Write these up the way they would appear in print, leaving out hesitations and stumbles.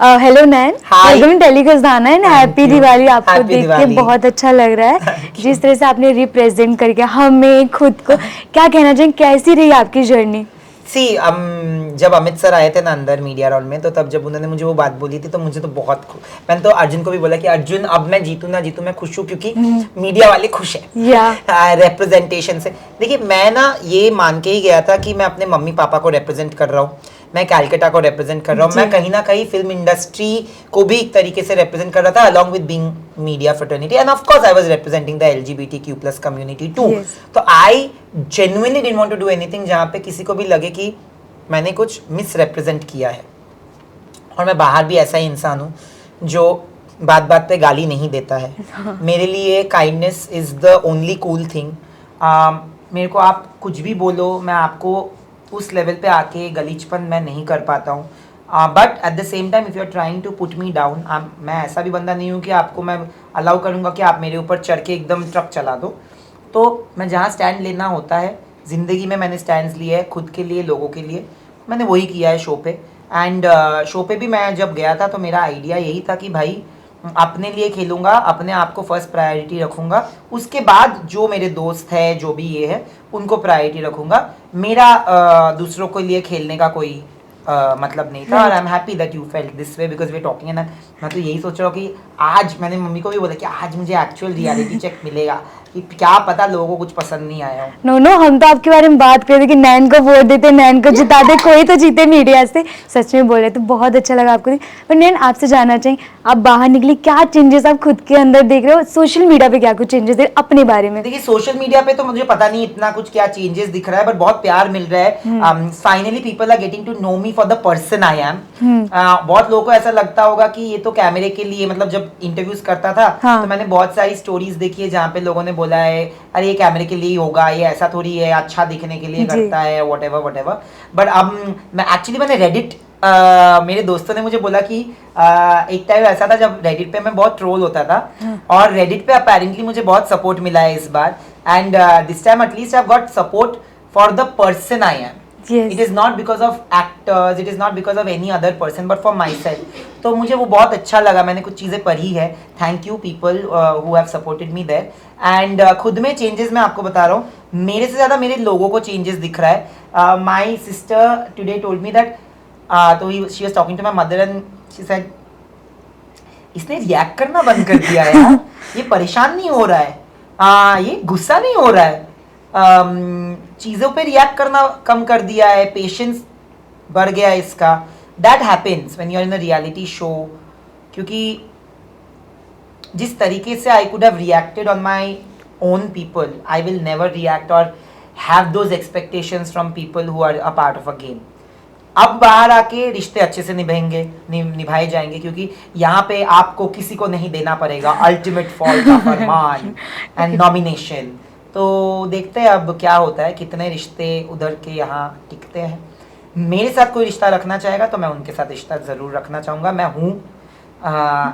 Hello नैन, welcome tele खजाना and happy Diwali. आपको Happy देख के Diwali. बहुत अच्छा लग रहा है जिस तरह से आपने रिप्रेजेंट करके हमें खुद को क्या कहना चाहिए, कैसी रही आपकी जर्नी? सी जब अमित सर आए थे ना अंदर मीडिया रॉल में, तो तब जब उन्होंने मुझे वो बात बोली थी तो मुझे तो बहुत मैंने तो अर्जुन को भी बोला कि अर्जुन अब मैं जीतू ना जीतू मैं खुश हूँ क्योंकि मीडिया वाले खुश हैं रिप्रेजेंटेशन से। देखिए मैं ना ये मान के ही गया था कि मैं अपने मम्मी पापा को रिप्रेजेंट कर रहा हूँ, मैं कैलकाटा को रिप्रेजेंट कर रहा हूँ, मैं कहीं ना कहीं फिल्म इंडस्ट्री को भी एक तरीके से रिप्रेजेंट कर रहा था along with being media fraternity and of course I was representing the LGBTQ+ community too. तो I genuinely didn't want to do anything जहाँ पे किसी को भी लगे कि मैंने कुछ मिस रिप्रेजेंट किया है। और मैं बाहर भी ऐसा ही इंसान हूँ जो बात बात पे गाली नहीं देता है। मेरे लिए kindness is the only cool thing. मेरे को आप कुछ भी बोलो, मैं आपको उस लेवल पे आके गलीचपन मैं नहीं कर पाता हूँ। But at the same time if you are trying to put me down, मैं ऐसा भी बंदा नहीं हूँ कि आपको मैं अलाउ करूँगा कि आप मेरे ऊपर चढ़ के एकदम ट्रक चला दो। तो मैं जहाँ स्टैंड लेना होता है ज़िंदगी में, मैंने स्टैंड्स लिए है खुद के लिए, लोगों के लिए, मैंने वही किया है शो पे। एंड शो पे भी मैं जब गया था तो मेरा आइडिया यही था कि भाई अपने लिए खेलूँगा, अपने आप को फर्स्ट प्रायोरिटी रखूँगा, उसके बाद जो मेरे दोस्त है जो भी ये है उनको प्रायोरिटी रखूँगा। मेरा दूसरों के लिए खेलने का कोई मतलब नहीं था। और I am happy that you felt this way because we talking and मैं तो यही सोच रहा हूँ कि आज मैंने मम्मी को भी बोला कि आज मुझे एक्चुअल रियलिटी चेक मिलेगा कि क्या पता लोगों को कुछ पसंद नहीं आया हो। नो नो, हम तो आपके बारे में बात कर रहे थे कि नैन को वोट देते, नैन को जिता दे, कोई तो जीते मीडिया से। सच में बोल रहे तो बहुत अच्छा लगा आपको। पर नैन आपसे जानना चाहिए, आप बाहर निकली, क्या चेंजेस आप खुद के अंदर देख रहे हो? सोशल मीडिया पे क्या कुछ चेंजेस है अपने बारे में? देखिए सोशल मीडिया पे तो मुझे पता नहीं इतना कुछ क्या चेंजेस दिख रहा है, बट बहुत प्यार मिल रहा है। Finally people are getting to know me for the person I am. बहुत लोगों को ऐसा लगता होगा कि ये तो कैमरे के लिए, मतलब जब इंटरव्यूज करता था तो मैंने बहुत सारी स्टोरीज देखी है जहाँ पे लोगों ने बोला है अरे ये कैमरे के लिए ही होगा, ये ऐसा थोड़ी है, अच्छा दिखने के लिए करता है, वट एवर। बट अब मैंने रेडिट मेरे दोस्तों ने मुझे बोला कि एक टाइम ऐसा था जब रेडिट पे मैं बहुत ट्रोल होता था और रेडिट पे अपेरेंटली मुझे बहुत सपोर्ट मिला है इस बार। And this time at least I have got support for the person I am. It is not because of actors, it is not because of any other person, but for myself. तो मुझे वो बहुत अच्छा लगा, मैंने कुछ चीज़ें पढ़ी है। Thank you people who have supported me there. And खुद में चेंजेस मैं आपको बता रहा हूँ, मेरे से ज़्यादा मेरे लोगों को चेंजेस दिख रहा है। My sister today told me that, तो she was talking to my mother and she said इसने रिएक्ट करना बंद कर दिया है यार, ये परेशान नहीं हो रहा है, ये गुस्सा नहीं हो रहा है, चीज़ों पे रिएक्ट करना कम कर दिया है, पेशेंस बढ़ गया है इसका। That happens when you are in a reality show. क्योंकि जिस तरीके से I could have reacted on my own people, I will never react और have those expectations from people who are a part of a game. अब बाहर आके रिश्ते अच्छे से निभाए जाएंगे क्योंकि यहाँ पे आपको किसी को नहीं देना पड़ेगा अल्टीमेट फॉल का फरमान एंड नॉमिनेशन। तो देखते हैं अब क्या होता है, कितने रिश्ते उधर के यहाँ टिकते हैं। मेरे साथ कोई रिश्ता रखना चाहेगा तो मैं उनके साथ रिश्ता ज़रूर रखना चाहूँगा। मैं हूँ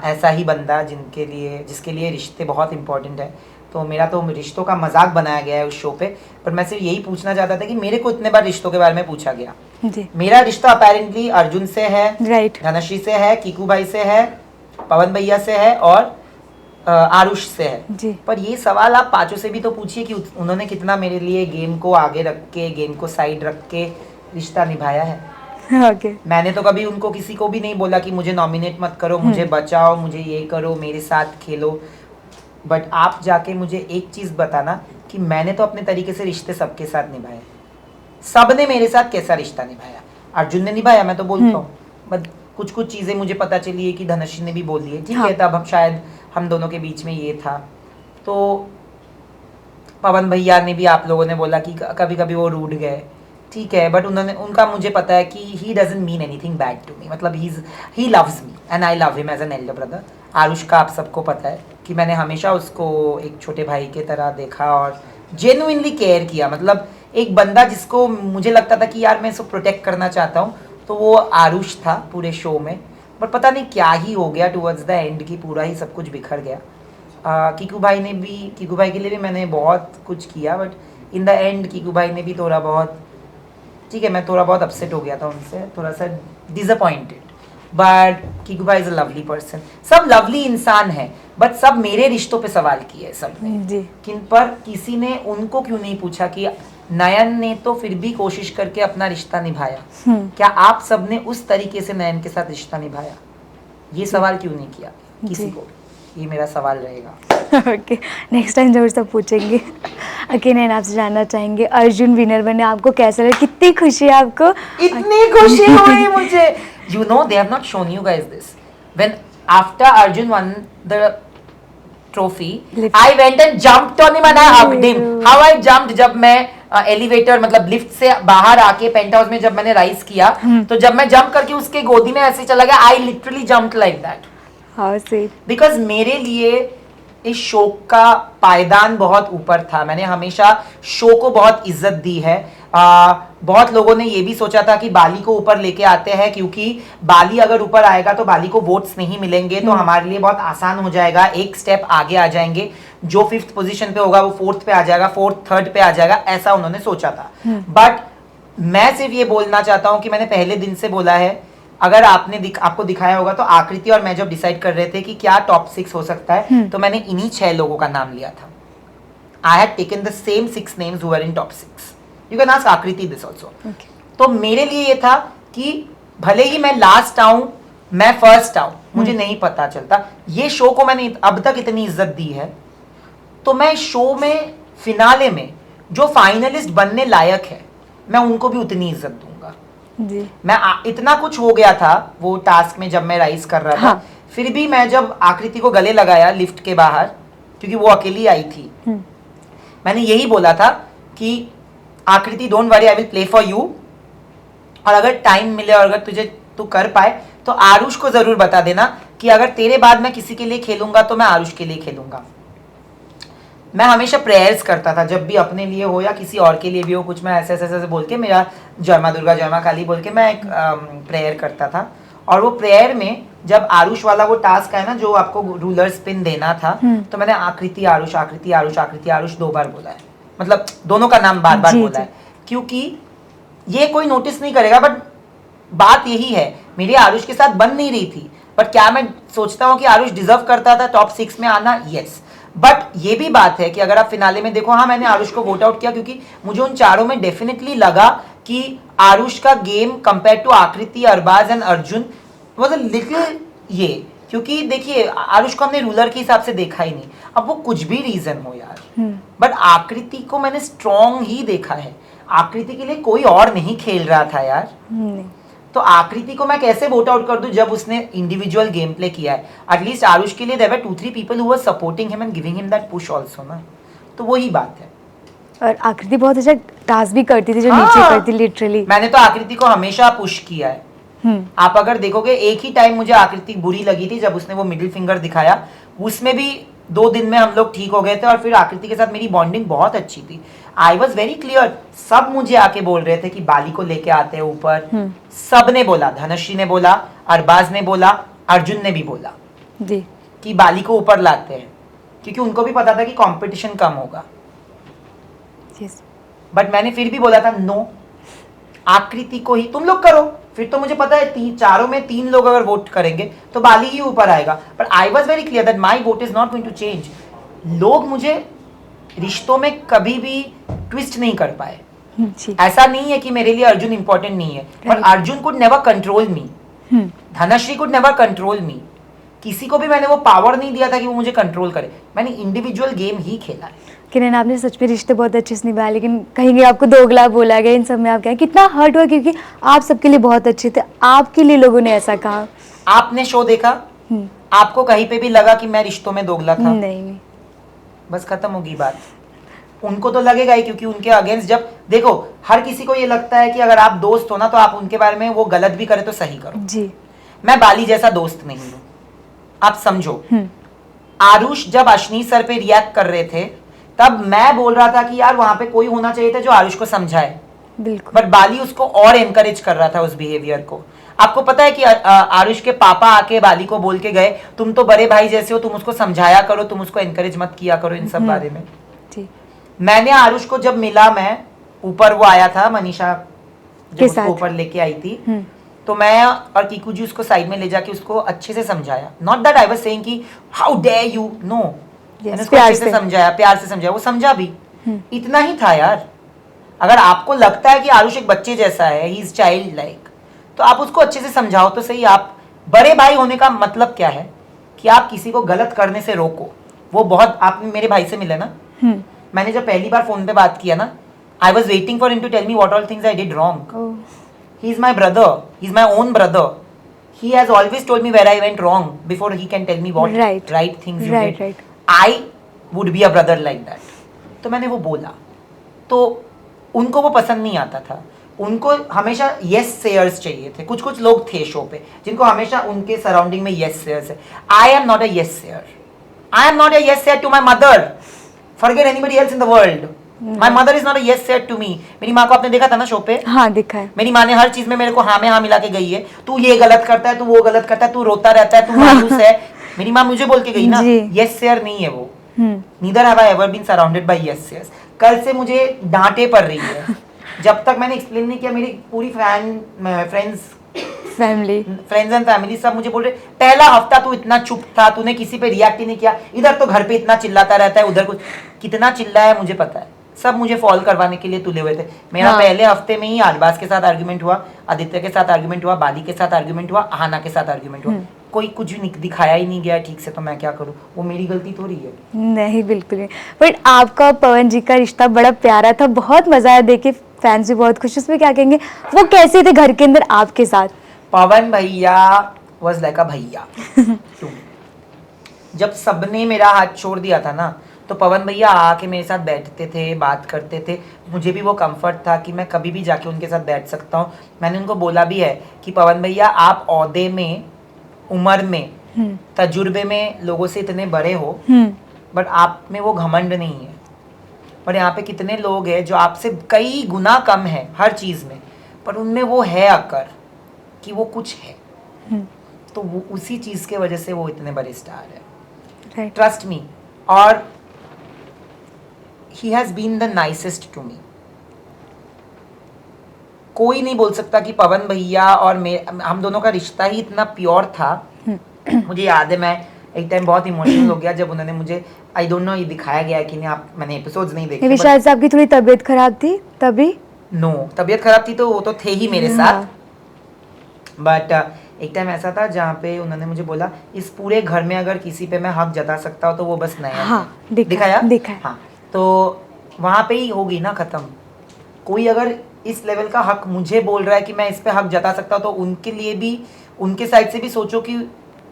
ऐसा ही बंदा जिसके लिए रिश्ते बहुत इंपॉर्टेंट है। तो मेरा तो रिश्तों का मजाक बनाया गया है उस शो पे, पर मैं सिर्फ यही पूछना चाहता था कि मेरे को इतने बार रिश्तों के बारे में पूछा गया जी। मेरा रिश्ता अपेरेंटली अर्जुन से है, राइट, धनश्री से है, कीकू भाई से है, पवन भैया से है और आरुष से है जी। पर ये सवाल आप पांचों से भी तो पूछिए कि उन्होंने कितना मेरे लिए गेम को आगे रख के, गेम को साइड रख के रिश्ता निभाया है। okay. मैंने तो कभी उनको किसी को भी नहीं बोला कि मुझे नॉमिनेट मत करो, मुझे बचाओ, मुझे ये करो, मेरे साथ खेलो। बट आप जाके मुझे एक चीज़ बताना कि मैंने तो अपने तरीके से रिश्ते सबके साथ निभाए। सबने मेरे साथ कैसा रिश्ता निभाया, अर्जुन ने निभाया, मैं तो बोलता हूँ। बट कुछ कुछ चीज़ें मुझे पता चली है कि धनश्री ने भी बोली है, ठीक है, तब हम शायद हम दोनों के बीच में ये था। तो पवन भैया ने भी, आप लोगों ने बोला कि कभी कभी वो रूठ गए, ठीक है, बट उनका मुझे पता है कि he doesn't mean anything bad to me, मतलब he loves me and I love him as an elder brother. Aarush का आप सबको पता है कि मैंने हमेशा उसको एक छोटे भाई के तरह देखा और जेन्युइनली केयर किया। मतलब एक बंदा जिसको मुझे लगता था कि यार मैं इसको प्रोटेक्ट करना चाहता हूँ, तो वो आरुष था पूरे शो में। बट पता नहीं क्या ही हो गया टुवर्ड्स द एंड की, पूरा ही सब कुछ बिखर गया। कीकू भाई के लिए भी मैंने बहुत कुछ किया, but in the end Kiku भाई ने भी थोड़ा बहुत, ठीक है, मैं थोड़ा बहुत अपसेट हो गया था उनसे, थोड़ा सा डिसअपॉइंटेड। बट कीकू भाई इज अ लवली पर्सन, सब लवली इंसान है, बट सब मेरे रिश्तों पे सवाल किए सबने, जी किन पर किसी ने उनको क्यों नहीं पूछा कि नयन ने तो फिर भी कोशिश करके अपना रिश्ता निभाया, क्या आप सबने उस तरीके से नयन के साथ रिश्ता निभाया? ये सवाल क्यों नहीं किया किसी जी। को? ये मेरा सवाल रहेगा। ओके, नेक्स्ट टाइम जरूर सब पूछेंगे। ओके नैन, आपसे जानना चाहेंगे अर्जुन विनर बने, आपको कैसा लगा, कितनी खुशी है आपको? इतनी खुशी हुई मुझे। You know they have not shown you guys this. When after Arjun won the trophy, Lift. I went and jumped on him and I hugged him. How I jumped जब मैं एलिवेटर मतलब लिफ्ट से बाहर आके paint house में जब मैंने rise किया, तो जब मैं जंप करके उसके गोदी में ऐसे चला गया, I literally jumped like that. How sweet. Because मेरे लिए इस शो का पायदान बहुत ऊपर था, मैंने हमेशा शो को बहुत इज्जत दी है। बहुत लोगों ने ये भी सोचा था कि बाली को ऊपर लेके आते हैं, क्योंकि बाली अगर ऊपर आएगा तो बाली को वोट्स नहीं मिलेंगे, तो हमारे लिए बहुत आसान हो जाएगा, एक स्टेप आगे आ जाएंगे, जो 5th पोजीशन पे होगा वो 4th पे आ जाएगा, 4th 3rd पे आ जाएगा, ऐसा उन्होंने सोचा था। बट मैं सिर्फ ये बोलना चाहता हूँ कि मैंने पहले दिन से बोला है, अगर आपको दिखाया होगा तो आकृति और मैं जब डिसाइड कर रहे थे कि क्या टॉप 6 हो सकता है, तो मैंने इन्हीं 6 लोगों का नाम लिया था। I had taken the same 6 names who were in top 6। You can ask आकृति दिस आल्सो। तो मेरे लिए ये था कि भले ही मैं लास्ट आऊं, मैं फर्स्ट आऊं, मुझे नहीं पता चलता। ये शो को मैंने अब तक इतनी इज्जत दी है, तो मैं इस शो में फिनाले में जो फाइनलिस्ट बनने लायक है, मैं उनको भी उतनी इज्जत दूंगा। जी मैं इतना कुछ हो गया था वो टास्क में जब मैं राइज कर रहा था, हाँ। फिर भी मैं जब आकृति को गले लगाया लिफ्ट के बाहर, क्योंकि वो अकेली आई थी, मैंने यही बोला था कि आकृति don't worry, I will play for you, और अगर टाइम मिले और अगर तू कर पाए तो आरुष को जरूर बता देना कि अगर तेरे बाद मैं किसी के लिए खेलूंगा तो मैं आरुष के लिए खेलूंगा। मैं हमेशा प्रेयर्स करता था, जब भी अपने लिए हो या किसी और के लिए भी हो, कुछ मैं ऐसे ऐसे बोल के, मेरा जय मां दुर्गा जय मां काली बोल के मैं एक प्रेयर करता था। और वो प्रेयर में जब आरुष वाला वो टास्क है ना, जो आपको रूलर स्पिन देना था, तो मैंने आकृति आरुष आकृति आरुष आकृति आरुष 2 बार बोला है, मतलब दोनों का नाम बार बार बोला है, क्योंकि ये कोई नोटिस नहीं करेगा। बट बात यही है, मेरी आरुष के साथ बन नहीं रही थी, बट क्या मैं सोचता हूँ कि आरुष डिजर्व करता था टॉप 6 में आना? यस। बट ये भी बात है कि अगर आप फिनाले में देखो, हाँ मैंने आरुष को वोट आउट किया, क्योंकि मुझे उन चारों में डेफिनेटली लगा कि आरुष का game compare to Aakriti, Arbaaz and Arjun was a little ये, क्योंकि देखिए आरुष को हमने रूलर के हिसाब से देखा ही नहीं, अब वो कुछ भी रीजन हो यार, बट आकृति को मैंने स्ट्रॉन्ग ही देखा है। आकृति के लिए कोई और नहीं खेल रहा था यार, तो आकृति को मैं कैसे वोट आउट कर दूं जब उसने इंडिविजुअल गेम प्ले किया है? एटलीस्ट आरुष के लिए there were 2-3 people who were supporting him and giving him that push also ना, तो वही बात है। और आकृति बहुत अच्छा टास्क भी करती थी, जो हाँ, नीचे करती लिटरली। मैंने तो आकृति को हमेशा पुश किया है। आप अगर देखोगे, एक ही टाइम मुझे आकृति बुरी लगी थी जब उसने वो मिडिल फिंगर दिखाया, उसमें भी 2 दिन में हम लोग ठीक हो गए थे, और फिर आकृति के साथ मेरी बॉन्डिंग बहुत अच्छी थी। आई वॉज वेरी क्लियर, सब मुझे आके बोल रहे थे कि बाली को लेके आते हैं ऊपर, सब ने बोला, धनश्री ने बोला, अरबाज ने बोला, अर्जुन ने भी बोला जी कि बाली को ऊपर लाते हैं, क्योंकि उनको भी पता था कि कंपटीशन कम होगा। यस बट मैंने फिर भी बोला था नो, आकृति को ही तुम लोग करो, फिर तो मुझे पता है चारों में 3 लोग अगर वोट करेंगे तो बाली ही ऊपर आएगा। But I was very clear that my vote is not going to change. लोग मुझे रिश्तों में कभी भी ट्विस्ट नहीं कर पाए। जी ऐसा नहीं है कि मेरे लिए अर्जुन इंपॉर्टेंट नहीं है, पर Arjun could never control me, Dhanashree could never control me. किसी को भी मैंने वो पावर नहीं दिया था कि वो मुझे कंट्रोल करे, मैंने इंडिविजुअल गेम ही खेला है। कि नैन, आपने सच में रिश्ते बहुत अच्छे से निभाए, लेकिन कहीं आपको दोगला बोला गया, इन सब में आप क्या कितना हर्ट हुआ, क्योंकि आप सबके लिए बहुत अच्छे थे, आपके लिए लोगों ने ऐसा कहा। आपने शो देखा, आपको कहीं पे भी लगा कि मैं रिश्तों में दोगला था? नहीं, बस खत्म होगी बात। उनको तो लगेगा ही, क्योंकि उनके अगेंस्ट जब देखो, हर किसी को ये लगता है कि अगर आप दोस्त हो ना, तो आप उनके बारे में वो गलत भी करे तो सही करो। जी मैं बाली जैसा दोस्त नहीं हूं, आप समझो। आरुष जब अश्नी सर पे रिएक्ट कर रहे थे, तब मैं बोल रहा था कि यार वहां पे कोई होना चाहिए था जो आरुष को समझाए, बिल्कुल। बट बाली उसको और एनकरेज कर रहा था उस बिहेवियर को। आपको पता है कि आरुष के पापा आके बाली को बोल के गए, तुम तो बड़े भाई जैसे हो, तुम उसको समझाया करो, तुम उसको एनकरेज मत किया करो इन सब बारे में। जी मैंने आरुष को जब मिला, मैं ऊपर वो आया था मनीषा के जब साथ उसको ऊपर लेके आई थी, तो मैं और कीकू जी उसको साइड में ले जाके उसको अच्छे से समझाया, not that I was saying कि हाउ डेयर यू, नो, मैंने उसको प्यार अच्छे से से। समझाया, प्यार से समझाया, वो समझा भी। इतना ही था यार। अगर आपको लगता है कि आरुष एक बच्चे जैसा है, ही इज चाइल्ड लाइक, तो आप उसको अच्छे से समझाओ तो सही। आप बड़े भाई होने का मतलब क्या है कि आप किसी को गलत करने से रोको। वो बहुत, आप मेरे भाई से मिले ना, मैंने जब पहली बार फोन पे बात किया ना, I was waiting for him to tell me what all things I did wrong. He is my brother, he is my own brother, he has always told me where I went wrong before he can tell me what right things you did. I would be a brother like that. तो मैंने वो बोला, तो उनको वो पसंद नहीं आता था। उनको हमेशा yes sayers चाहिए थे। कुछ कुछ लोग थे शो पे जिनको हमेशा उनके सराउंडिंग में yes sayers है। I am not a yes sayer. I am not a yes sayer to my mother. Forget anybody else in the world. My mother is not a yes sayer to me. मेरी माँ को आपने देखा था ना show पे? हाँ दिखा है। मेरी माँ ने हर चीज में मेरे को हाँ में हाँ मिला के गई है। तू ये गलत करता है, तू वो गलत करता है, तू रोता रहता है, तू मायूस है। मेरी माँ मुझे बोल के गई ना, यस सेयर नहीं है वो। Neither have I ever been surrounded by yes sayers. कल से मुझे डांटे पड़ रही है जब तक मैंने एक्सप्लेन नहीं किया। मेरी पूरी फ्रेंड्स एंड फैमिली सब मुझे बोल रहे, पहला हफ्ता तू इतना चुप था, तूने किसी पे रिएक्ट ही नहीं किया, इधर तो घर पे इतना चिल्लाता रहता है, उधर कुछ। कितना चिल्लाया मुझे पता है, सब मुझे फॉल करवाने के लिए तुले हुए थे। मेरा पहले हफ्ते में ही आलबाज के साथ आर्गुमेंट हुआ, आदित्य के साथ आर्गुमेंट हुआ, बाली के साथ आर्गुमेंट हुआ, आहाना के साथ आर्गुमेंट हुआ। कोई कुछ दिखाया ही नहीं गया ठीक से, तो मैं क्या करूं? वो मेरी गलती थोड़ी है। नहीं बिल्कुल नहीं। बट आपका पवन जी का रिश्ता बड़ा प्यारा था, बहुत मजा आया देखे, फैंस भी बहुत खुश। उसमें क्या कहेंगे, वो कैसे थे घर के अंदर आपके साथ? पवन भैया वाज लाइक अ भैया। जब सबने मेरा हाथ छोड़ दिया था ना, तो पवन भैया आके मेरे साथ बैठते थे, बात करते थे। मुझे भी वो कंफर्ट था कि मैं कभी भी जाके उनके साथ बैठ सकता हूँ। मैंने उनको बोला भी है कि पवन भैया आप औहदे में, उम्र में, तजुर्बे में लोगों से इतने बड़े हो, बट आप में वो घमंड नहीं है। पर यहाँ पे कितने लोग हैं जो आपसे कई गुना कम है हर चीज़ में, पर उनमें वो है अकर कि वो कुछ है। तो वो उसी चीज़ के वजह से वो इतने बड़े स्टार है। Trust me. और he has been the nicest to me. कोई नहीं बोल सकता कि पवन भैया और हम दोनों का रिश्ता ही इतना प्योर था। मुझे याद है, मैं एक टाइम बहुत इमोशनल हो गया जब उन्होंने मुझे, आई डोंट नो ये दिखाया गया है कि नहीं, आप मैंने एपिसोड्स नहीं देखे। शायद से आपकी थोड़ी तबीयत खराब थी तभी। नो, तबीयत खराब थी तो वो तो थे ही मेरे साथ। बट एक टाइम ऐसा था जहाँ पे उन्होंने मुझे बोला, इस पूरे घर में अगर किसी पे मैं हक जता सकता हूँ तो वो बस नया। दिखाया। हाँ, तो वहाँ पे ही हो गई ना खत्म। कोई अगर इस लेवल का हक मुझे बोल रहा है कि मैं इस पे हक जता सकता हूँ, तो उनके लिए भी, उनके साइड से भी सोचो कि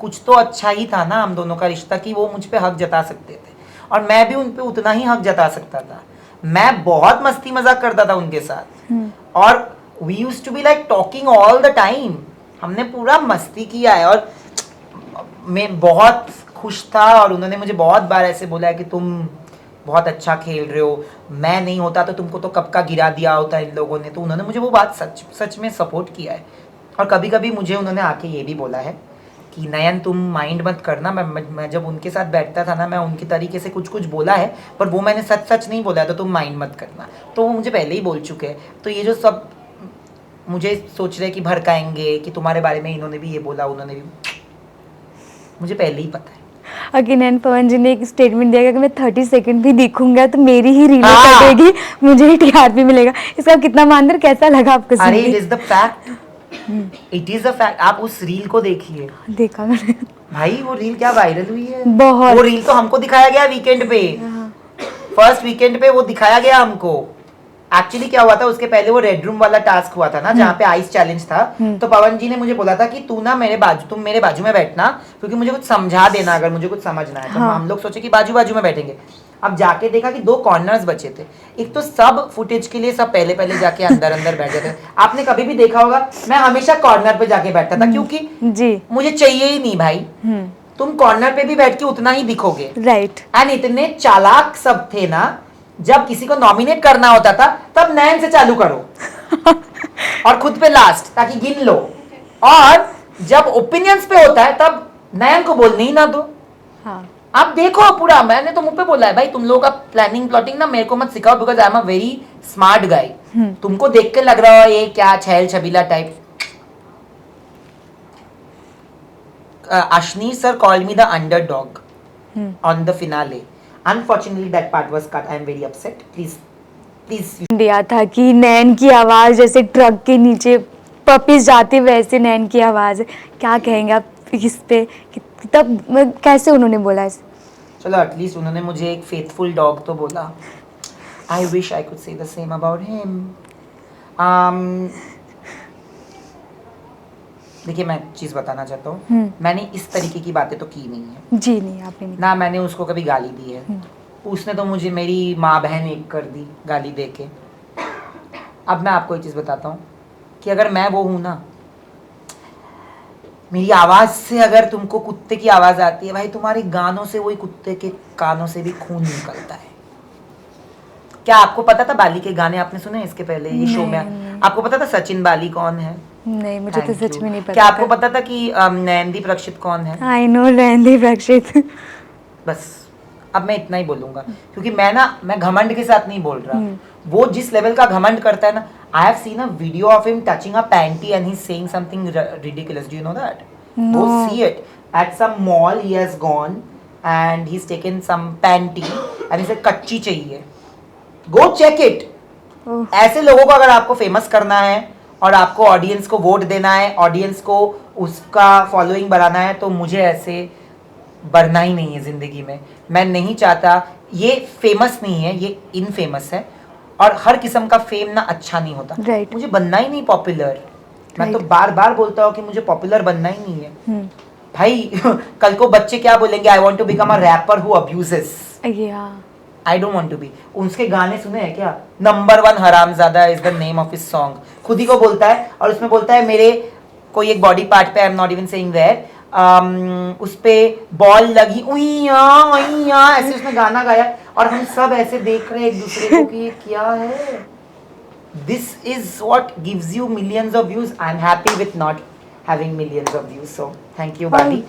कुछ तो अच्छा ही था ना हम दोनों का रिश्ता, कि वो मुझ पे हक जता सकते थे और मैं भी उन पे उतना ही हक जता सकता था। मैं बहुत मस्ती मजाक करता था उनके साथ, और we used to be like talking all the time. हमने पूरा मस्ती किया है, और मैं बहुत खुश था। और उन्होंने मुझे बहुत बार ऐसे बोला है कि तुम बहुत अच्छा खेल रहे हो, मैं नहीं होता तो तुमको तो कब का गिरा दिया होता इन लोगों ने। तो उन्होंने मुझे वो बात सच में सपोर्ट किया है। और कभी कभी मुझे उन्होंने आके ये भी बोला है कि नयन तुम माइंड मत करना। मैं जब उनके साथ बैठता था ना, मैं उनके तरीके से कुछ बोला है, पर वो मैंने सच नहीं बोला है, तो तुम माइंड मत करना। तो वो मुझे पहले ही बोल चुके हैं। तो ये जो सब मुझे सोच रहे कि भड़काएंगे कि तुम्हारे बारे में इन्होंने भी ये बोला, उन्होंने भी, मुझे पहले ही पता है। अगेन पवन जी ने एक स्टेटमेंट दिया कि मैं 30 सेकंड भी दिखूंगा तो मेरी ही रील कटेगी, मुझे ही टीआरपी मिलेगा। इसका कितना मानदर, कैसा लगा आपको? अरे it is the fact, it is the fact. आप उस रील को देखिए। देखा मैंने भाई, वो रील क्या वायरल हुई है बहुत। वो रील तो हमको दिखाया गया वीकेंड पे, फर्स्ट वीकेंड पे वो दिखाया गया हमको। एक्चुअली क्या हुआ था, उसके पहले वो रेड रूम वाला टास्क हुआ था ना, जहाँ पे आइस चैलेंज था। तो पवन जी ने मुझे बोला था कि तुम मेरे बाजू में बैठना, क्योंकि मुझे कुछ समझा देना अगर मुझे कुछ समझना है। तो हम लोग सोचे कि बाजू में बैठेंगे। अब जाके देखा कि 2 कॉर्नर्स बचे थे। एक तो सब फुटेज के लिए सब पहले जाके अंदर बैठे थे। आपने कभी भी देखा होगा, मैं हमेशा कॉर्नर पे जाके बैठता था, क्योंकि मुझे चाहिए ही नहीं भाई, तुम कॉर्नर पे भी बैठ के उतना ही दिखोगे। राइट। एंड इतने चालाक सब थे ना, जब किसी को नॉमिनेट करना होता था तब नयन से चालू करो और खुद पे लास्ट, ताकि गिन लो। और जब ओपिनियंस पे होता है तब नयन को बोलने ही ना दो। हाँ। आप देखो पूरा, मैंने तो मुंह पे बोला है भाई, तुम लोगों का प्लानिंग प्लॉटिंग ना मेरे को मत सिखाओ, because I am a very smart guy. तुमको देख के लग रहा है ये क्या छैल छबीला type, Ashneer sir called me the underdog on the finale. Unfortunately, that part was cut. I am very upset. Please. दिया था कि नैन की आवाज जैसे ट्रक के नीचे पपीज जाते वैसे नैन की आवाज है। क्या कहेंगे आप इस पे कि तब कैसे उन्होंने बोला इस चलो एटलीस्ट उन्होंने मुझे एक फेथफुल डॉग तो बोला. I wish I could say the same about him. देखिए मैं एक चीज़ बताना चाहता हूँ. मैंने इस तरीके की बातें तो की नहीं है. जी नहीं आपने नहीं ना मैंने उसको कभी गाली दी है. उसने तो मुझे मेरी माँ बहन एक कर दी गाली दे के. अब मैं आपको एक चीज़ बताता हूँ कि अगर मैं वो हूँ ना, मेरी आवाज़ से अगर तुमको कुत्ते की आवाज़ आती है भाई, तुम्हारे गानों से वही कुत्ते के कानों से भी खून निकलता है. क्या आपको पता था बाली के गाने आपने सुने इसके पहले ये शो में? आपको पता था सचिन बाली कौन है? नहीं मुझे तो Thank सच you. में नहीं पता क्या आपको पता था कि नैनदीप रक्षित कौन है? आई नो नैनदीप रक्षित. बस अब मैं इतना ही बोलूंगा क्योंकि मैं घमंड के साथ नहीं बोल रहा. वो जिस लेवल का घमंड करता है ना, I have seen a video of him touching a panty and he is saying something ridiculous. Do you know that? Go see it at some mall. He has gone and he's taken some panty and he said कच्ची चाहिए. Go check it. ऐसे लोगों को अगर आपको famous करना है और आपको ऑडियंस को वोट देना है, ऑडियंस को उसका फॉलोइंग बढ़ाना है, तो मुझे ऐसे बढ़ना ही नहीं है जिंदगी में. मैं नहीं चाहता. ये फेमस नहीं है, ये इनफेमस है और हर किस्म का फेम ना अच्छा नहीं होता. Right. मुझे बनना ही नहीं पॉपुलर. मैं तो Right. बार बार बोलता हूँ कि मुझे पॉपुलर बनना ही नहीं है. भाई कल को बच्चे क्या बोलेंगे? I want to become a rapper who abuses. I don't want to be. उसके गाने सुने हैं क्या? नंबर 1 हरामजादा is the name of his song. खुद ही को बोलता है और उसमें बोलता है मेरे कोई एक बॉडी पार्ट पे, I am not even saying where, उस पे बॉल लगी उइया उइया, ऐसे उसने गाना गाया और हम सब ऐसे देख रहे हैं एक दूसरे को कि ये क्या है. This is what gives you millions of views. I'm happy with not having millions of views. So thank you, Bali.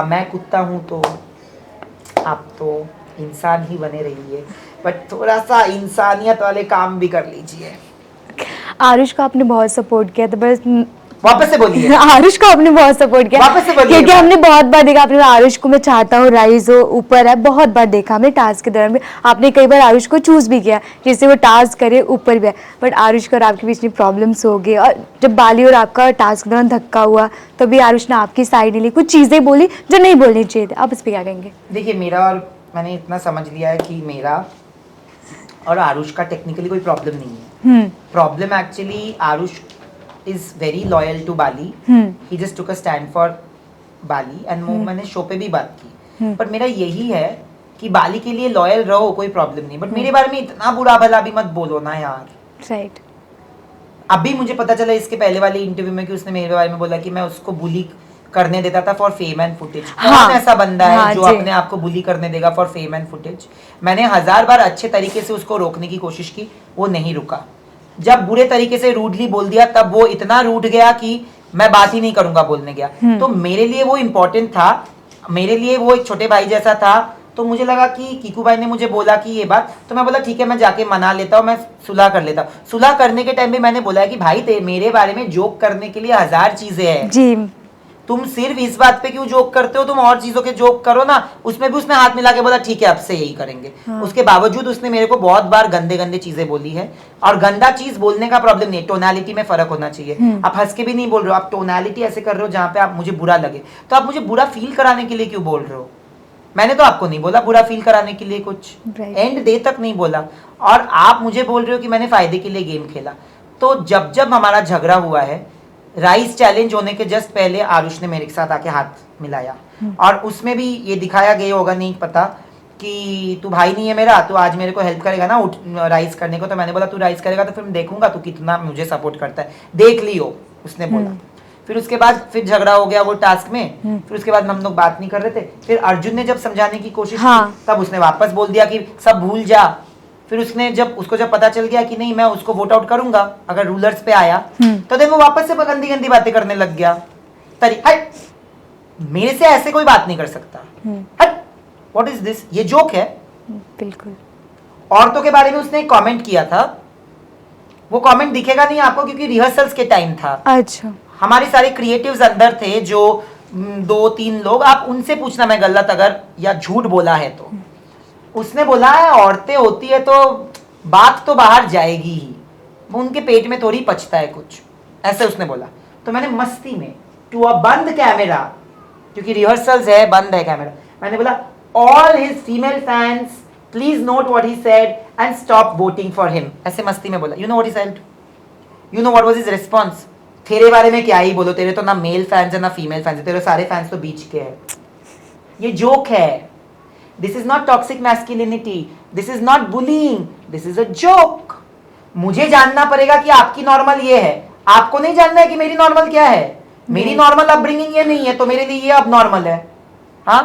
मैं कुत्ता हूँ तो आप तो इंसान ही बने रहिए, बट थोड़ा सा इंसानियत वाले काम भी कर लीजिए. आरुष को आपने बहुत सपोर्ट किया था. बस वापस से बोलिए. आरुष को आपने बहुत सपोर्ट किया वापस से बोलिए. क्योंकि हमने बहुत बार देखा. आपने आरुष को मैं चाहता हूँ राइज हो ऊपर है, बहुत बार देखा हमने टास्क के दौरान भी. आपने कई बार आरुष को चूज भी किया जिससे वो टास्क करे ऊपर भी है. बट आरुष का और आपके बीच में प्रॉब्लम्स हो गए और जब बाली और आपका टास्क के दौरान धक्का हुआ तो भी आरुष ने आपकी साइड नहीं ली, कुछ चीजें बोली जो नहीं बोलनी चाहिए थी. आप इस पर क्या कहेंगे? देखिए मेरा और मैंने इतना समझ लिया है कि मेरा और आरुष का टेक्निकली कोई प्रॉब्लम नहीं है. Problem actually Aarush is very loyal to Bali. He just took a stand for Bali and मैंने शो पे भी बात की. पर मेरा यही है कि बाली के लिए लॉयल रहो, कोई प्रॉब्लम नहीं, बट मेरे बारे में इतना बुरा भला भी मत बोलो ना यार. राइट. अभी मुझे पता चला इसके पहले वाले इंटरव्यू में कि उसने मेरे बारे में बोला कि मैं उसको बुली करने देता था फॉर फेम एंड फुटेज. कौन ऐसा बंदा है जो अपने आप को बुली करने देगा फॉर फेम एंड फुटेज? मैंने 1000 बार अच्छे तरीके से उसको रोकने की कोशिश की, वो नहीं रुका. जब बुरे तरीके से रूडली बोल दिया तब वो इतना रूठ गया कि मैं बात ही नहीं करूंगा बोलने गया. तो मेरे लिए वो इम्पोर्टेंट था, मेरे लिए वो एक छोटे भाई जैसा था. तो मुझे लगा कि कीकू भाई ने मुझे बोला कि ये बात, तो मैं बोला ठीक है मैं जाके मना लेता हूँ, मैं सुलह कर लेता हूँ. सुलह करने के टाइम भी मैंने बोला कि भाई मेरे बारे में जोक करने के लिए 1000 चीजें हैं जी. तुम सिर्फ इस बात पे क्यों जोक करते हो? तुम और चीजों के जोक करो ना. उसमें भी उसने हाथ मिला के बोला ठीक है अब से यही करेंगे. उसके बावजूद उसने मेरे को बहुत बार गंदे गंदे चीजें बोली है. और गंदा चीज बोलने का प्रॉब्लम नहीं, टोनालिटी में फर्क होना चाहिए. आप हंस के भी नहीं बोल रहे हो, आप टोनालिटी ऐसे कर रहे हो जहाँ पे आप मुझे बुरा लगे. तो आप मुझे बुरा फील कराने के लिए क्यों बोल रहे हो? मैंने तो आपको नहीं बोला बुरा फील कराने के लिए कुछ. एंड डे तक नहीं बोला. और आप मुझे बोल रहे हो कि मैंने फायदे के लिए गेम खेला. तो जब जब हमारा झगड़ा हुआ है, राइस चैलेंज होने के जस्ट पहले आरुष ने मेरे साथ आके हाथ मिलाया और उसमें भी ये दिखाया गया होगा, नहीं पता, कि तू भाई नहीं है मेरा, तो आज मेरे को हेल्प करेगा ना राइस करने को. तो मैंने बोला तू राइस करेगा तो फिर मैं देखूंगा तू कितना मुझे सपोर्ट करता है, देख लियो, उसने बोला. फिर उसके बाद फिर झगड़ा हो गया वो टास्क में. फिर उसके बाद हम लोग बात नहीं कर रहे थे. फिर अर्जुन ने जब समझाने की कोशिश की तब उसने वापस बोल दिया कि सब भूल जा. फिर उसने उसको जब पता चल गया कि नहीं मैं उसको वोट आउट करूंगा अगर रूलर्स पे आया, तो देन वो वापस से गंदी गंदी बातें करने लग गया. हट, मेरे से ऐसे कोई बात नहीं कर सकता. हट, व्हाट इज दिस? ये जोक है. बिल्कुल. औरतों के बारे में उसने एक कमेंट किया था, वो कमेंट दिखेगा नहीं आपको क्योंकि रिहर्सल्स के टाइम था. अच्छा. हमारे सारे क्रिएटिव्स अंदर थे जो 2-3 लोग, आप उनसे पूछना मैं गलत अगर या झूठ बोला है तो। उसने बोला है औरतें होती है तो बात तो बाहर जाएगी ही, वो उनके पेट में थोड़ी पचता है कुछ, ऐसे उसने बोला। तो मैंने मस्ती में टू अ बंद कैमरा, क्योंकि रिहर्सल्स है, बंद है कैमरा, मैंने बोला all his female fans please note what he said and stop voting for him, ऐसे मस्ती में बोला। You know what he said, you know what was his response? तेरे बारे में क्या ही बोलो, तेरे तो ना मेल फैंस है ना फीमेल फैंस है, तेरे सारे फैंस तो बीच के हैं। ये जोक है, this is not toxic masculinity, this is not bullying, this is a joke. मुझे जानना पड़ेगा कि आपकी नॉर्मल ये है, आपको नहीं जानना है कि मेरी नॉर्मल क्या है। मेरी नॉर्मल अपब्रिंगिंग ये नहीं है तो मेरे लिए ये अब नॉर्मल है। हाँ,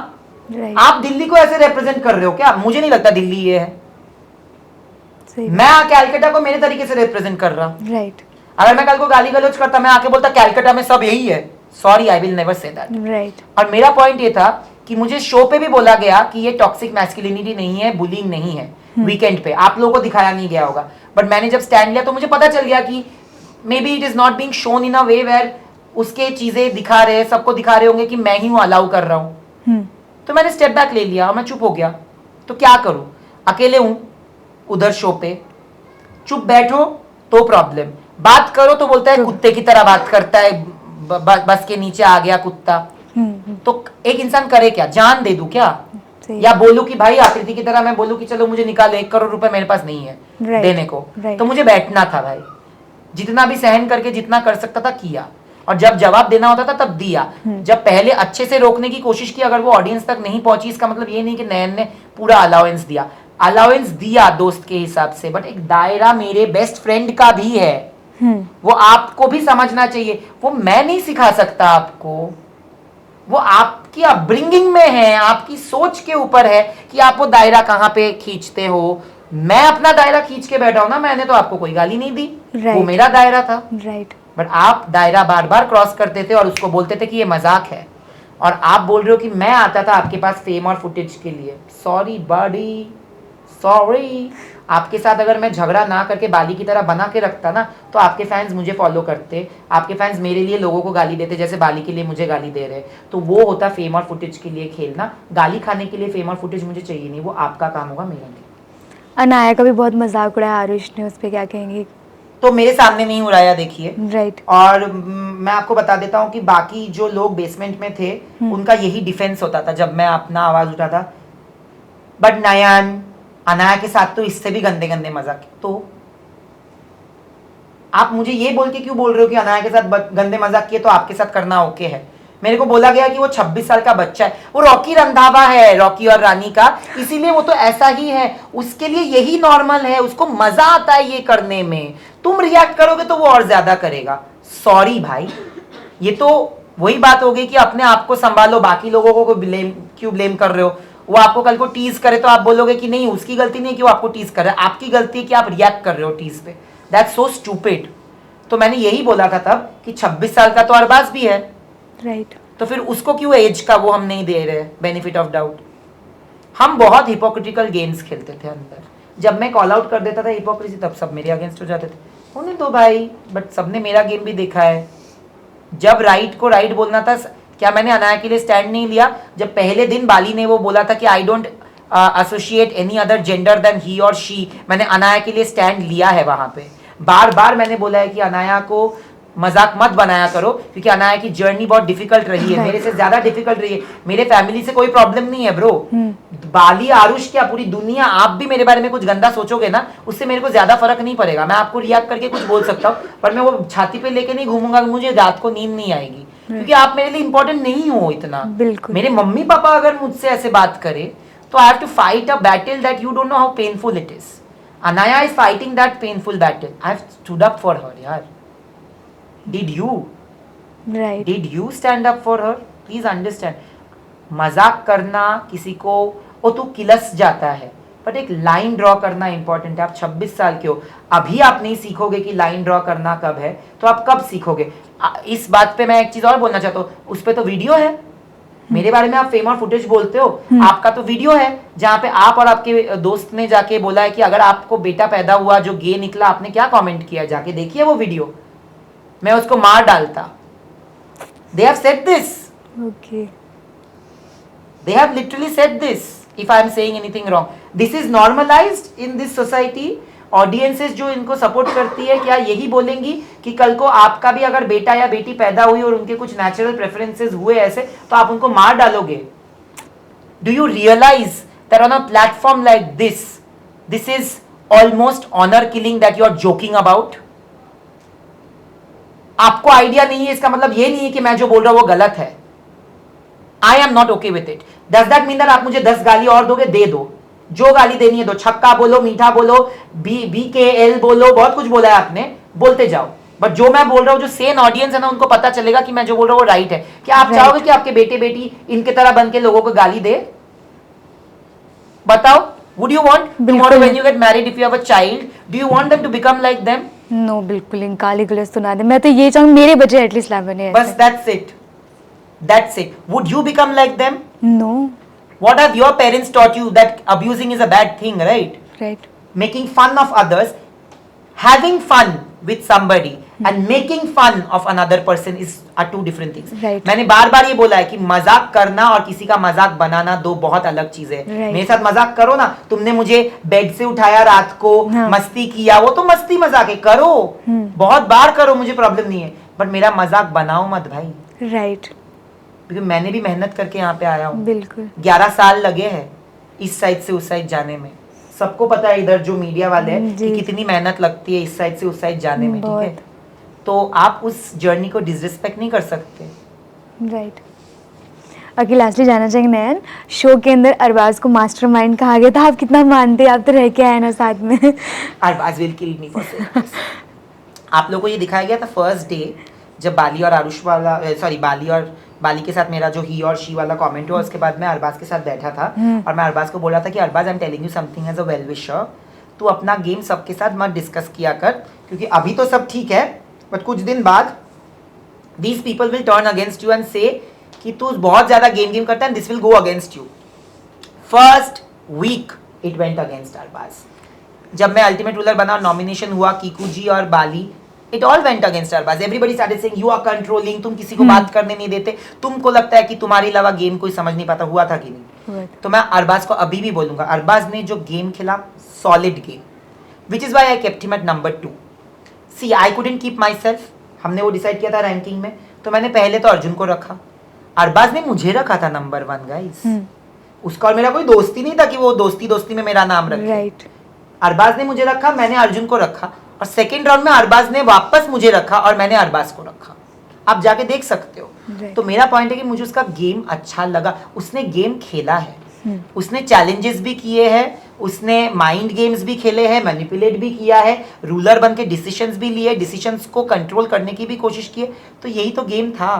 आप दिल्ली को ऐसे रिप्रेजेंट कर रहे हो क्या? मुझे नहीं लगता दिल्ली ये है। मैं कैलकाटा को मेरे तरीके से रिप्रेजेंट कर रहा हूं। राइट। अगर मैं कल को गाली गलौज करता, मैं आके बोलता कैलकाटा में सब यही है, sorry I will never say that. Right. और मेरा पॉइंट ये था कि मुझे शो पे भी बोला गया कि ये टॉक्सिक मैस्कुलिनिटी नहीं है, बुलिंग नहीं है। वीकेंड पे आप लोगों को दिखाया नहीं गया होगा, बट मैंने जब स्टैंड लिया तो मुझे पता चल गया कि maybe it is not being shown in a way where उसके चीजें दिखा रहे, सबको दिखा रहे होंगे कि मैं ही हूं अलाउ कर रहा हूं। तो मैंने स्टेप बैक ले लिया और मैं चुप हो गया। तो क्या करूं, अकेले हूं उधर शो पे, चुप बैठो तो प्रॉब्लम, बात करो तो बोलता है कुत्ते की तरह बात करता है, बस के नीचे आ गया कुत्ता। तो एक इंसान करे क्या, जान दे दूं क्या, या बोलूं कि भाई आकृति की तरह मैं बोलूं कि चलो मुझे निकालो, 1 करोड़ रुपए मेरे पास नहीं है देने को। तो मुझे बैठना था भाई, जितना भी सहन करके जितना कर सकता था किया, और जब जवाब देना होता था तब दिया। जब पहले अच्छे से रोकने की कोशिश की, अगर वो ऑडियंस तक नहीं पहुंची, इसका मतलब ये नहीं कि नयन ने पूरा अलाउंस दिया, अलाउंस दिया दोस्त के हिसाब से, बट एक दायरा मेरे बेस्ट फ्रेंड का भी है, वो आपको भी समझना चाहिए। वो मैं नहीं सिखा सकता आपको, वो आपकी अपब्रिंगिंग में है, आपकी सोच के ऊपर है कि आप वो दायरा कहां पे खींचते हो। मैं अपना दायरा खींच के बैठा हूं ना, मैंने तो आपको कोई गाली नहीं दी, वो मेरा दायरा था। बट आप दायरा बार बार क्रॉस करते थे और उसको बोलते थे कि ये मजाक है, और आप बोल रहे हो कि मैं आता था आपके पास फेम और फुटेज के लिए। सॉरी बडी, सॉरी। आपके साथ अगर मैं झगड़ा ना करके बाली की तरह बना के रखता ना, तो आपके फैंस मुझे फॉलो करते, आपके फैंस मेरे लिए लोगों को गाली देते जैसे बाली के लिए मुझे गाली दे रहे। तो वो होता फेम और फुटेज के लिए खेलना, गाली खाने के लिए फेम और फुटेज मुझे चाहिए नहीं, वो आपका काम होगा, मेरा नहीं। अनाया का भी बहुत मजाक उड़ाया आरुष ने, उस पर क्या कहेंगे? तो मेरे सामने नहीं उड़ाया, देखिए। राइट। और मैं आपको बता देता हूँ कि बाकी जो लोग बेसमेंट में थे उनका यही डिफेंस होता था जब मैं अपना आवाज उठाता, बट नयन अनाया के साथ तो इससे भी गंदे गंदे मजाक। तो आप मुझे ये बोल के क्यों बोल रहे हो कि अनाया के साथ गंदे मजाक किए तो आपके साथ करना ओके है? मेरे को बोला गया कि वो 26 साल का बच्चा है, वो रॉकी रंधावा है, रॉकी और रानी का, इसीलिए वो तो ऐसा ही है, उसके लिए यही नॉर्मल है, उसको मजा आता है ये करने में। तुम रिएक्ट करोगे तो वो और ज्यादा करेगा। सॉरी भाई, ये तो वही बात हो गई कि अपने आप को संभालो, बाकी लोगों को क्यों ब्लेम कर रहे हो? वो आपको कल को टीज करे तो आप बोलोगे कि नहीं उसकी गलती नहीं कि वो आपको टीज कर रहा है, आपकी गलती है कि आप रिएक्ट कर रहे हो टीज पे। That's so stupid. तो मैंने यही बोला था तब कि 26 साल का तो अरबाज भी है, राइट। तो फिर उसको क्यों एज का वो हम नहीं दे रहे बेनिफिट ऑफ डाउट? हम बहुत हिपोक्रिटिकल गेम्स खेलते थे अंदर, जब मैं कॉल आउट कर देता था हिपोक्रेसी तब सब मेरे अगेंस्ट हो जाते थे। होने दो भाई, बट सबने मेरा गेम भी देखा है। जब राइट को राइट बोलना था, क्या मैंने अनाया के लिए स्टैंड नहीं लिया? जब पहले दिन बाली ने वो बोला था कि I don't associate any other gender than he और शी, मैंने अनाया के लिए स्टैंड लिया है। वहां पे बार बार मैंने बोला है कि अनाया को मजाक मत बनाया करो, क्योंकि अनाया की जर्नी बहुत डिफिकल्ट रही है, मेरे से ज्यादा डिफिकल्ट रही है। मेरे फैमिली से कोई प्रॉब्लम नहीं है ब्रो, बाली आरुष क्या पूरी दुनिया, आप भी मेरे बारे में कुछ गंदा सोचोगे ना, उससे मेरे को ज्यादा फर्क नहीं पड़ेगा। मैं आपको रिएक्ट करके कुछ बोल सकता हूँ, पर मैं वो छाती पे लेके नहीं घूमूंगा, मुझे रात को नींद नहीं आएगी, क्योंकि आप मेरे लिए इंपॉर्टेंट नहीं हो इतना। मेरे मम्मी पापा अगर मुझसे ऐसे बात करे तो I have to fight a battle that you don't know how painful it is. Anaya is fighting that painful battle, I have stood up for her. यार, did you stand up for her? Please understand, मजाक करना किसी को वो तो किलस जाता है, but एक लाइन ड्रॉ करना इंपॉर्टेंट है। आप 26 साल के हो, अभी आप नहीं सीखोगे कि लाइन ड्रॉ करना कब है, तो आप कब सीखोगे? इस बात पे मैं एक चीज और बोलना चाहता हूँ, उस पे तो वीडियो है। मेरे बारे में आप फेम और फुटेज बोलते हो, आपका तो वीडियो है जहां पे आप और आपके दोस्त ने जाके बोला है कि अगर आपको बेटा पैदा हुआ जो गे निकला, आपने क्या कमेंट किया, जाके देखिए वो वीडियो, मैं उसको मार डालता। They have said this. Okay. They have literally said this. If I am saying anything wrong, this is normalized in this society. Audiences जो इनको सपोर्ट करती है, क्या यही बोलेंगी कि कल को आपका भी अगर बेटा या बेटी पैदा हुई और उनके कुछ नेचुरल प्रेफरेंसेस हुए ऐसे, तो आप उनको मार डालोगे? Do you realise that on a platform like this is almost honour killing that you are joking about? आपको आइडिया नहीं है, इसका मतलब ये नहीं है कि मैं जो बोल रहा हूं वो गलत है. आई am not okay with it. Does that mean that आप मुझे 10 गाली और दोगे? दे दो, जो गाली देनी है दो. छक्का बोलो, मीठा बोलो, BKL बोलो, बहुत कुछ बोला है आपने, बोलते जाओ. बट जो मैं बोल रहा हूँ, जो सेन ऑडियंस है ना, उनको पता चलेगा कि मैं जो बोल रहा हूँ वो राइट है. क्या आप चाहोगे कि आपके बेटे बेटी इनके तरह बन के लोगों को गाली दे? बताओ. Would you want tomorrow when you get married, if you have a child, do you want them to become like them? No, बिल्कुल इन गाली गलौज तो ना दे. मैं तो ये चाहूँ मेरे बच्चे एटलीस्ट ना बने. बस that's it. Would you become like them? No. What have your parents taught you? That abusing is a bad thing, right? Right. Making fun of others, having fun with somebody and making fun of another person are two different things. Right. मैंने बार बार ये बोला है कि मजाक करना और किसी का मजाक बनाना दो बहुत अलग चीजें है. Right. मेरे साथ मजाक करो ना, तुमने मुझे बेड से उठाया रात को, हाँ. मस्ती किया, वो तो मस्ती मजाक है, करो, बहुत बार करो, मुझे प्रॉब्लम नहीं है. बट मेरा मजाक बनाओ मत भाई. Right. क्योंकि मैंने भी मेहनत करके यहाँ पे आया हूँ. बिल्कुल. 11 साल लगे हैं इस साइड से उस साइड जाने में. सबको पता है इधर जो मीडिया वाले हैं कि कितनी मेहनत लगती है इस साइड से उस साइड जाने में. ठीक है, तो आप उस जर्नी को डिसरिस्पेक्ट नहीं कर सकते. राइट. अभी लास्टली जानना चाहेंगे नयन, शो के अंदर अरबाज को मास्टरमाइंड कहा गया था, आप कितना मानते हैं? आप तो रह के आए ना साथ में. Arbaaz will kill me for saying this. आप लोगों को ये दिखाया गया था फर्स्ट डे जब बाली और आरुष वाला, सॉरी बाली के साथ मेरा जो ही और शी वाला कमेंट हुआ. उसके बाद मैं अरबाज के साथ बैठा था और मैं अरबाज को बोला था कि Arbaaz, I am telling you something as a well wisher, तू अपना गेम सबके साथ मत डिस्कस किया कर, क्योंकि अभी तो सब ठीक है, बट कुछ दिन बाद these people will turn against you and say कि तू बहुत ज्यादा गेम करता है, this will go against you. First week it went against Arbaaz. जब मैं अल्टीमेट रूलर बना और नॉमिनेशन हुआ, कीकू जी और बाली, It all went against Arbaz. Everybody started saying you are controlling. तुम किसी को बात करने नहीं देते. तुमको लगता है कि तुम्हारे अलावा गेम कोई समझ नहीं पाता. हुआ था कि नहीं? तो मैं अरबाज को अभी भी बोलूंगा, अरबाज ने जो गेम खेला, solid game, which is why I kept him at number 2. See, I couldn't keep myself. हमने वो डिसाइड किया था रैंकिंग में, तो मैंने पहले तो अर्जुन को रखा. अरबाज ने मुझे रखा था नंबर 1 गाइस. उसका और मेरा कोई दोस्ती नहीं था कि वो दोस्ती में मेरा नाम रखे. राइट. अरबाज ने मुझे रखा, मैंने अर्जुन को रखा, और सेकेंड राउंड में अरबाज ने वापस मुझे रखा और मैंने अरबाज को रखा. आप जाके देख सकते हो. तो मेरा पॉइंट है कि मुझे उसका गेम अच्छा लगा. उसने गेम खेला है, उसने चैलेंजेस भी किए हैं, उसने माइंड गेम्स भी खेले हैं, मैनिपुलेट भी किया है, रूलर बन के डिसीजंस भी लिए, डिसीजंस को कंट्रोल करने की भी कोशिश की है. तो यही तो गेम था.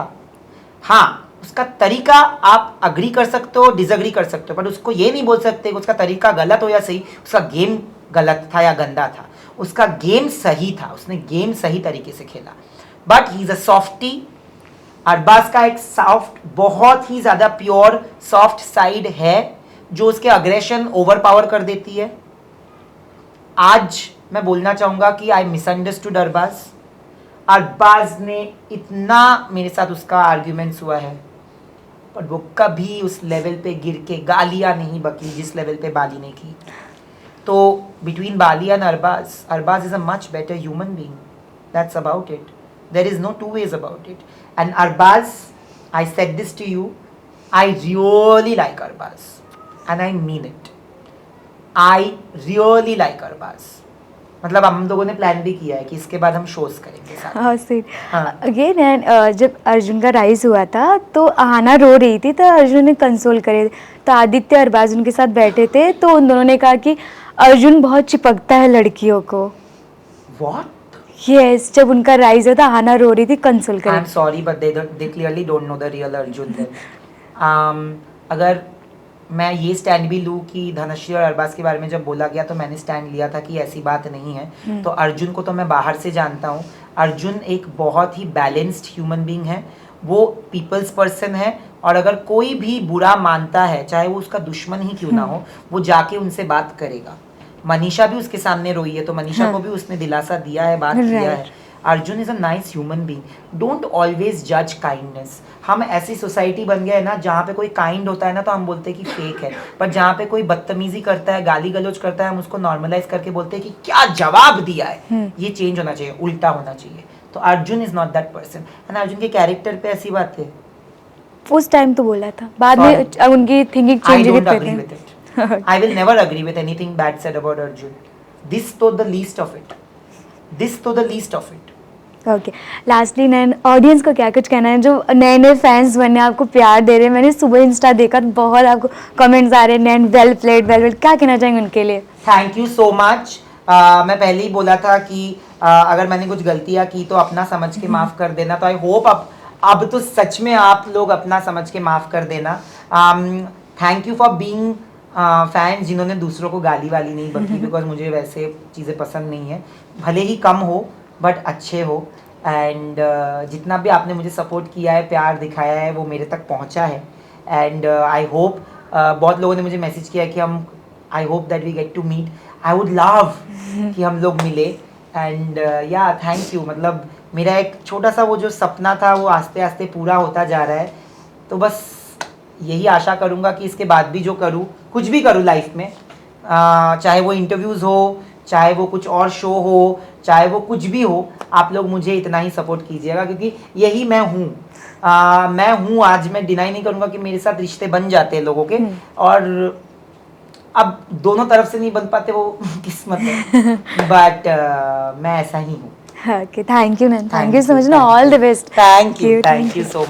हाँ, उसका तरीका आप अग्री कर सकते हो, डिसअग्री कर सकते हो, बट उसको ये नहीं बोल सकते कि उसका तरीका गलत हो या सही. उसका गेम गलत था या गंदा था, उसका गेम सही था, उसने गेम सही तरीके से खेला. But he is a softy. Arbaaz का एक सॉफ्ट, बहुत ही ज्यादा प्योर सॉफ्ट साइड है जो उसके अग्रेशन ओवर पावर कर देती है. आज मैं बोलना चाहूंगा कि आई मिसअंडरस्टूड अरबाज. अरबाज ने इतना मेरे साथ उसका आर्ग्यूमेंट्स हुआ है, पर वो कभी उस लेवल पे गिर के गालियां नहीं बकी जिस लेवल पे बाली ने की. तो between Bali and Arbaz is a much better human being. That's about it. There is no two ways about it. And Arbaz, I said this to you, I really like Arbaz. And I mean it. I really like Arbaz. मतलब हम लोगों ने plan भी किया है कि इसके बाद हम शोज करेंगे साथ. हाँ सही. हाँ. अगेन जब अर्जुन का राइज हुआ था तो आहाना रो रही थी, तो अर्जुन ने कंसोल करे. तो आदित्य अरबाज उनके साथ बैठे थे, तो उन दोनों ने कहा कि अर्जुन बहुत चिपकता है लड़कियों को. What? Yes, जब उनका राइज हुआ था, आहाना रो रही थी, कंसोल करे. I'm sorry, but they clearly don't know the real Arjun then. अगर मैं ये स्टैंड भी लूँ कि धनश्री और अरबाज के बारे में जब बोला गया तो मैंने स्टैंड लिया था कि ऐसी बात नहीं है. तो अर्जुन को तो मैं बाहर से जानता हूँ. अर्जुन एक बहुत ही बैलेंस्ड ह्यूमन बीइंग है. वो पीपल्स पर्सन है, और अगर कोई भी बुरा मानता है, चाहे वो उसका दुश्मन ही क्यों ना हो, वो जाके उनसे बात करेगा. मनीषा भी उसके सामने रोई है, तो मनीषा को भी उसने दिलासा दिया है, बात किया है. Arjun is a nice human being, don't always जज काइंडनेस। हम ऐसी सोसाइटी बन गए हैं ना जहाँ पे कोई काइंड होता है ना तो हम बोलते हैं कि फेक है, पर जहाँ पे कोई बदतमीजी करता है, गाली गलौज करता है, हम उसको नॉर्मलाइज करके बोलते हैं कि क्या जवाब दिया है। ये चेंज होना चाहिए, उल्टा होना चाहिए। तो Arjun is not that person. And Arjun के कैरेक्टर पे ऐसी बात है, उस टाइम तो बोला था, बाद में उनकी thinking I change don't agree with it. I will never agree with anything bad said about Arjun. This to the least of it. This to the least of it. Okay, lastly नैन audience को क्या कुछ कहना है जो नए नए fans बने, आपको प्यार दे रहे हैं? मैंने सुबह इंस्टा देखा, बहुत आपको कमेंट्स आ रहे हैं, नैन वेल प्लेड, क्या कहना चाहेंगे उनके लिए? Thank you so much. मैं पहले ही बोला था कि अगर मैंने कुछ गलतियां की तो अपना समझ के माफ कर देना। तो आई होप अब तो सच में आप लोग अपना समझ के माफ कर देना। Thank you for being fans जिन्होंने दूसरों को गाली वाली नहीं बकी, बिकॉज मुझे वैसे चीज़ें पसंद नहीं है, भले ही कम हो बट अच्छे हो। एंड जितना भी आपने मुझे सपोर्ट किया है, प्यार दिखाया है, वो मेरे तक पहुंचा है। एंड आई होप, बहुत लोगों ने मुझे मैसेज किया कि हम, I hope that we get to meet. I would love कि हम लोग मिले। एंड या थैंक यू, मतलब मेरा एक छोटा सा वो जो सपना था वो आस्ते आस्ते पूरा होता जा रहा है। तो बस यही आशा करूँगा कि इसके बाद भी जो करूँ, कुछ भी करूँ लाइफ में, चाहे वो इंटरव्यूज़ हो, चाहे वो कुछ और शो हो, चाहे वो कुछ भी हो, आप लोग मुझे इतना ही सपोर्ट कीजिएगा, क्योंकि यही मैं हूँ। मैं हूँ आज, मैं डिनाई नहीं करूँगा कि मेरे साथ रिश्ते बन जाते हैं लोगों के, और अब दोनों तरफ से नहीं बन पाते, वो किस्मत है। बट मैं ऐसा ही हूँ। Okay, thank you ma'am, thank you so much, all the best. Thank you so much.